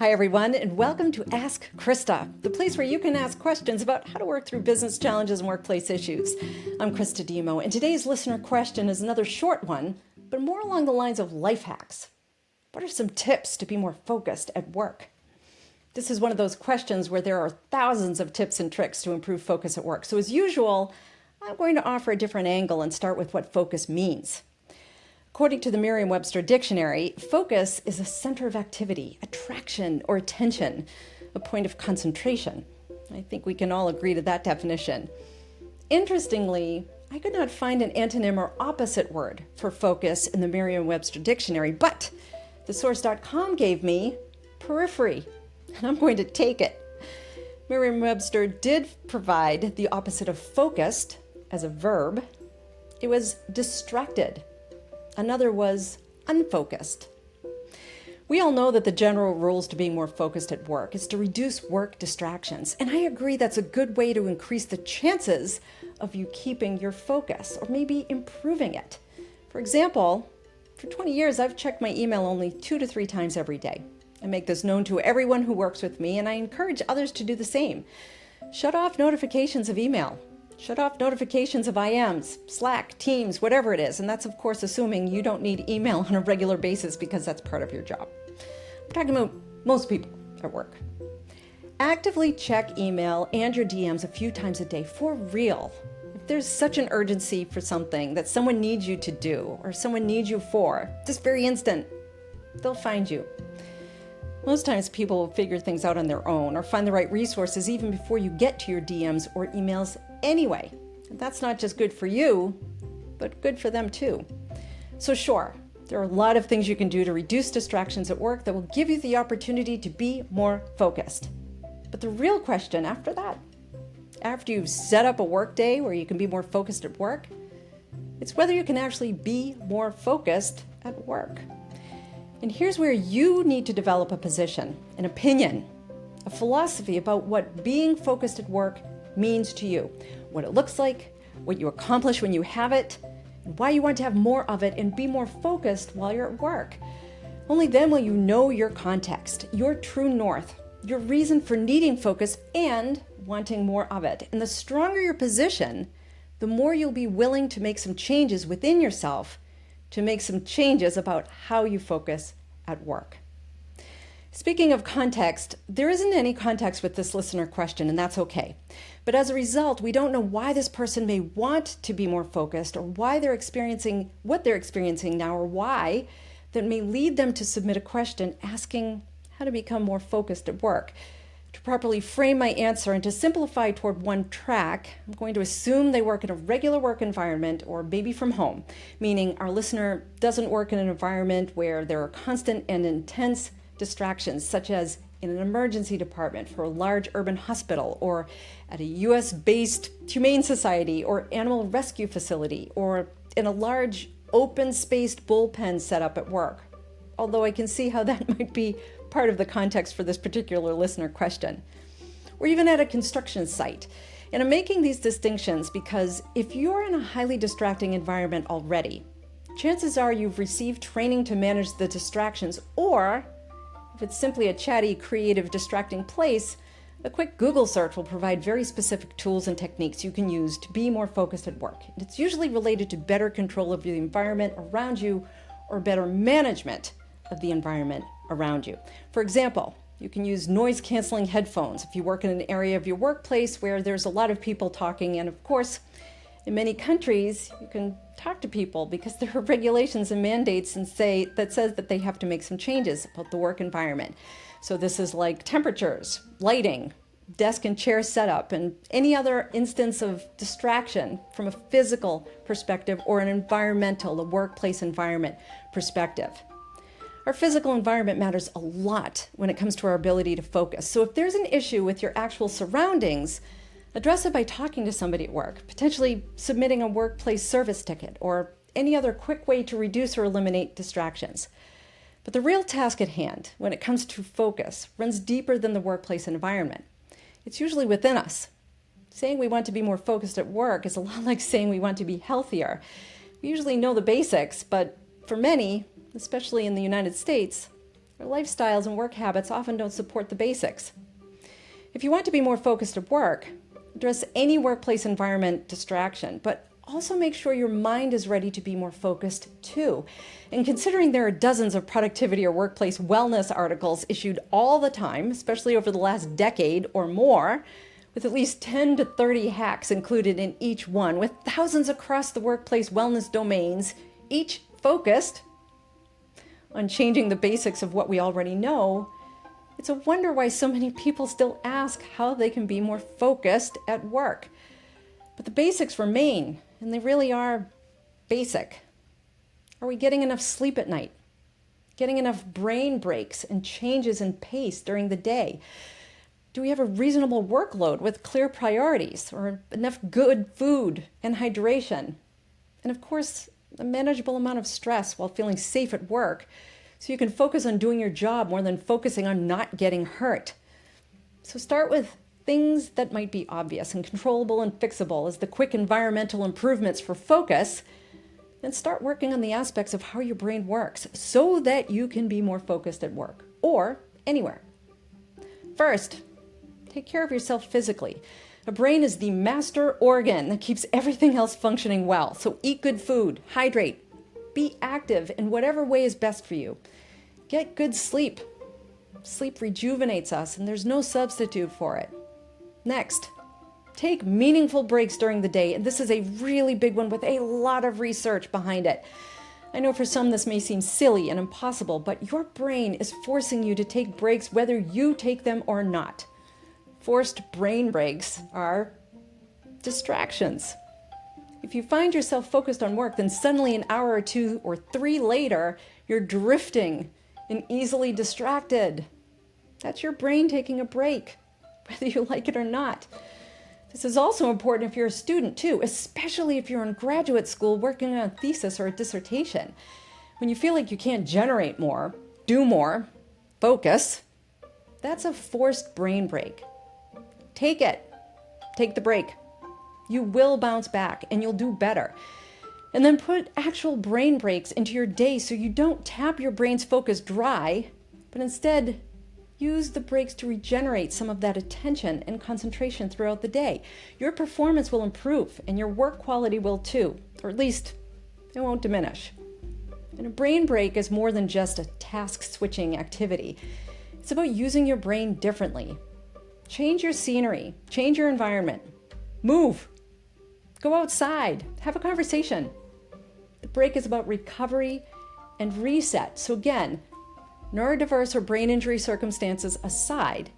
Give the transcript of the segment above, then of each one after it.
Hi everyone, and welcome to Ask Christa, the place where you can ask questions about how to work through business challenges and workplace issues. I'm Christa Dhimo, and today's listener question is another short one, but more along the lines of life hacks. What are some tips to be more focused at work? This is one of those questions where there are thousands of tips and tricks to improve focus at work. So as usual, I'm going to offer a different angle and start with what focus means. According to the Merriam-Webster dictionary, focus is a center of activity, attraction, or attention, a point of concentration. I think we can all agree to that definition. Interestingly, I could not find an antonym or opposite word for focus in the Merriam-Webster dictionary, but thesource.com gave me periphery, and I'm going to take it. Merriam-Webster did provide the opposite of focused as a verb. It was distracted. Another was unfocused. We all know that the general rules to being more focused at work is to reduce work distractions. And I agree that's a good way to increase the chances of you keeping your focus or maybe improving it. For example, for 20 years, I've checked my email only 2 to 3 times every day. I make this known to everyone who works with me, and I encourage others to do the same. Shut off notifications of email. Shut off notifications of IMs, Slack, Teams, whatever it is. And that's, of course, assuming you don't need email on a regular basis because that's part of your job. I'm talking about most people at work. Actively check email and your DMs a few times a day for real. If there's such an urgency for something that someone needs you to do or someone needs you for, this very instant, they'll find you. Most times people will figure things out on their own or find the right resources even before you get to your DMs or emails anyway. That's not just good for you, but good for them too. So sure, there are a lot of things you can do to reduce distractions at work that will give you the opportunity to be more focused. But the real question after that, after you've set up a work day where you can be more focused at work, it's whether you can actually be more focused at work. And here's where you need to develop a position, an opinion, a philosophy about what being focused at work means to you, what it looks like, what you accomplish when you have it, and why you want to have more of it and be more focused while you're at work. Only then will you know your context, your true north, your reason for needing focus and wanting more of it. And the stronger your position, the more you'll be willing to make some changes within yourself to make some changes about how you focus at work. Speaking of context, there isn't any context with this listener question, and that's okay. But as a result, we don't know why this person may want to be more focused or why they're experiencing what they're experiencing now or why that may lead them to submit a question asking how to become more focused at work. To properly frame my answer and to simplify toward one track, I'm going to assume they work in a regular work environment or maybe from home, meaning our listener doesn't work in an environment where there are constant and intense distractions, such as in an emergency department for a large urban hospital or at a US-based humane society or animal rescue facility or in a large open-spaced bullpen setup at work. Although I can see how that might be part of the context for this particular listener question. Or even at a construction site. And I'm making these distinctions because if you're in a highly distracting environment already, chances are you've received training to manage the distractions, or if it's simply a chatty, creative, distracting place, a quick Google search will provide very specific tools and techniques you can use to be more focused at work. And it's usually related to better control of the environment around you or better management of the environment around you. For example, you can use noise-canceling headphones if you work in an area of your workplace where there's a lot of people talking. And of course, in many countries, you can talk to people because there are regulations and mandates that says that they have to make some changes about the work environment. So this is like temperatures, lighting, desk and chair setup, and any other instance of distraction from a physical perspective or an environmental, a workplace environment perspective. Our physical environment matters a lot when it comes to our ability to focus. So if there's an issue with your actual surroundings, address it by talking to somebody at work, potentially submitting a workplace service ticket or any other quick way to reduce or eliminate distractions. But the real task at hand when it comes to focus runs deeper than the workplace environment. It's usually within us. Saying we want to be more focused at work is a lot like saying we want to be healthier. We usually know the basics, but for many, especially in the United States, Our lifestyles and work habits often don't support the basics. If you want to be more focused at work, address any workplace environment distraction, but also make sure your mind is ready to be more focused too. And considering there are dozens of productivity or workplace wellness articles issued all the time, especially over the last decade or more, with at least 10 to 30 hacks included in each one, with thousands across the workplace wellness domains, each focused on changing the basics of what we already know, it's a wonder why so many people still ask how they can be more focused at work. But the basics remain, and they really are basic. Are we getting enough sleep at night? Getting enough brain breaks and changes in pace during the day? Do we have a reasonable workload with clear priorities, or enough good food and hydration? And of course, a manageable amount of stress while feeling safe at work, so you can focus on doing your job more than focusing on not getting hurt. So start with things that might be obvious and controllable and fixable as the quick environmental improvements for focus, then start working on the aspects of how your brain works so that you can be more focused at work or anywhere. First, take care of yourself physically. A brain is the master organ that keeps everything else functioning well. So eat good food, hydrate, be active in whatever way is best for you. Get good sleep. Sleep rejuvenates us, and there's no substitute for it. Next, take meaningful breaks during the day, and this is a really big one with a lot of research behind it. I know for some this may seem silly and impossible, but your brain is forcing you to take breaks whether you take them or not. Forced brain breaks are distractions. If you find yourself focused on work, then suddenly an hour or two or three later, you're drifting and easily distracted. That's your brain taking a break, whether you like it or not. This is also important if you're a student too, especially if you're in graduate school working on a thesis or a dissertation. When you feel like you can't generate more, do more, focus, that's a forced brain break. Take it. Take the break. You will bounce back and you'll do better. And then put actual brain breaks into your day so you don't tap your brain's focus dry, but instead use the breaks to regenerate some of that attention and concentration throughout the day. Your performance will improve and your work quality will too, or at least it won't diminish. And a brain break is more than just a task switching activity. It's about using your brain differently. Change your scenery, change your environment, move, go outside, have a conversation. The break is about recovery and reset. So again, neurodiverse or brain injury circumstances aside,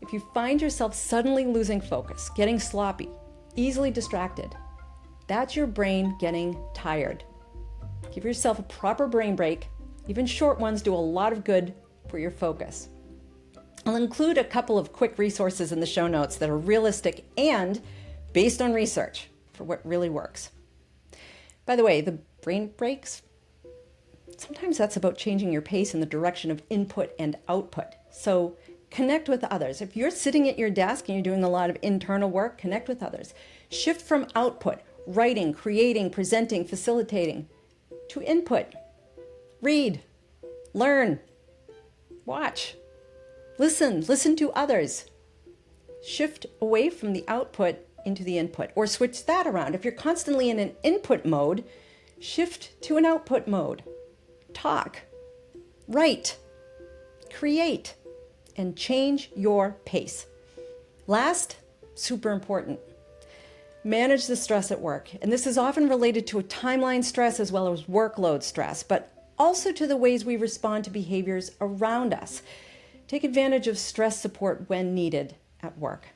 if you find yourself suddenly losing focus, getting sloppy, easily distracted, that's your brain getting tired. Give yourself a proper brain break. Even short ones do a lot of good for your focus. I'll include a couple of quick resources in the show notes that are realistic and based on research for what really works. By the way, the brain breaks, sometimes that's about changing your pace in the direction of input and output. So connect with others. If you're sitting at your desk and you're doing a lot of internal work, connect with others. Shift from output, writing, creating, presenting, facilitating, to input. Read, learn, watch, listen to others. Shift away from the output into the input, or switch that around. If you're constantly in an input mode, shift to an output mode. Talk, write, create, and change your pace. Last, super important, manage the stress at work. And this is often related to a timeline stress as well as workload stress, but also to the ways we respond to behaviors around us. Take advantage of stress support when needed at work.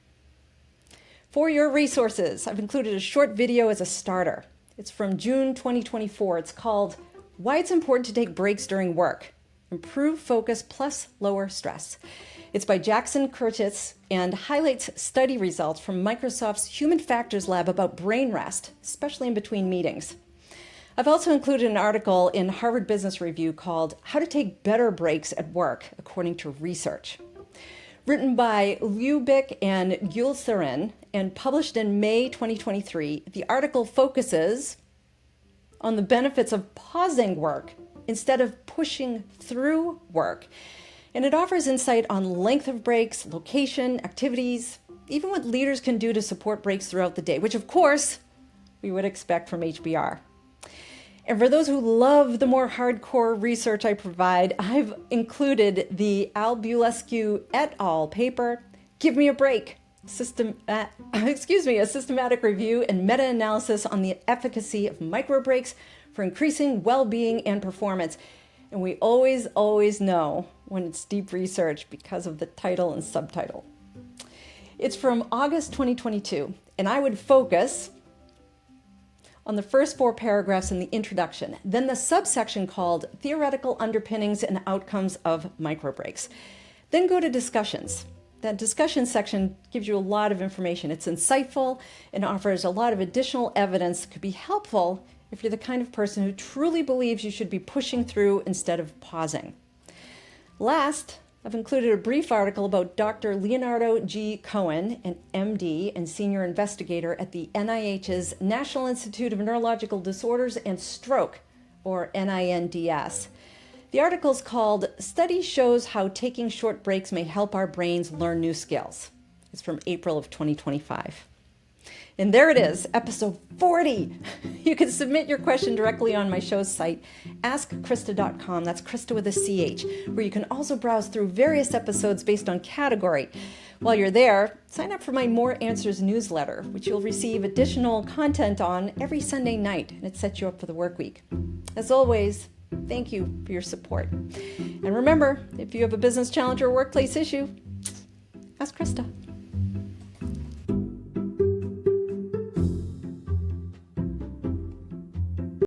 For your resources, I've included a short video as a starter. It's from June 2024. It's called Why It's Important to Take Breaks During Work. Improve focus plus lower stress. It's by Jackson Curtis and highlights study results from Microsoft's Human Factors Lab about brain rest, especially in between meetings. I've also included an article in Harvard Business Review called How to Take Better Breaks at Work According to Research. Written by Lubick and Gulsarin and published in May 2023, the article focuses on the benefits of pausing work instead of pushing through work. And it offers insight on length of breaks, location, activities, even what leaders can do to support breaks throughout the day, which of course we would expect from HBR. And for those who love the more hardcore research I provide, I've included the Albulescu et al. Paper, Give Me a Break, a systematic review and meta-analysis on the efficacy of micro breaks for increasing well-being and performance. And we always know when it's deep research because of the title and subtitle. It's from August 2022, and I would focus on the first 4 paragraphs in the introduction, then the subsection called Theoretical Underpinnings and Outcomes of Microbreaks. Then go to discussions. That discussion section gives you a lot of information. It's insightful and offers a lot of additional evidence that could be helpful if you're the kind of person who truly believes you should be pushing through instead of pausing. Last, I've included a brief article about Dr. Leonardo G. Cohen, an MD and senior investigator at the NIH's National Institute of Neurological Disorders and Stroke, or NINDS. The article is called Study Shows How Taking Short Breaks May Help Our Brains Learn New Skills. It's from April of 2025. And there it is, episode 40. You can submit your question directly on my show's site, askchrista.com. That's Christa with a CH, where you can also browse through various episodes based on category. While you're there, sign up for my More Answers newsletter, which you'll receive additional content on every Sunday night, and it sets you up for the work week. As always, thank you for your support. And remember, if you have a business challenge or workplace issue, ask Christa.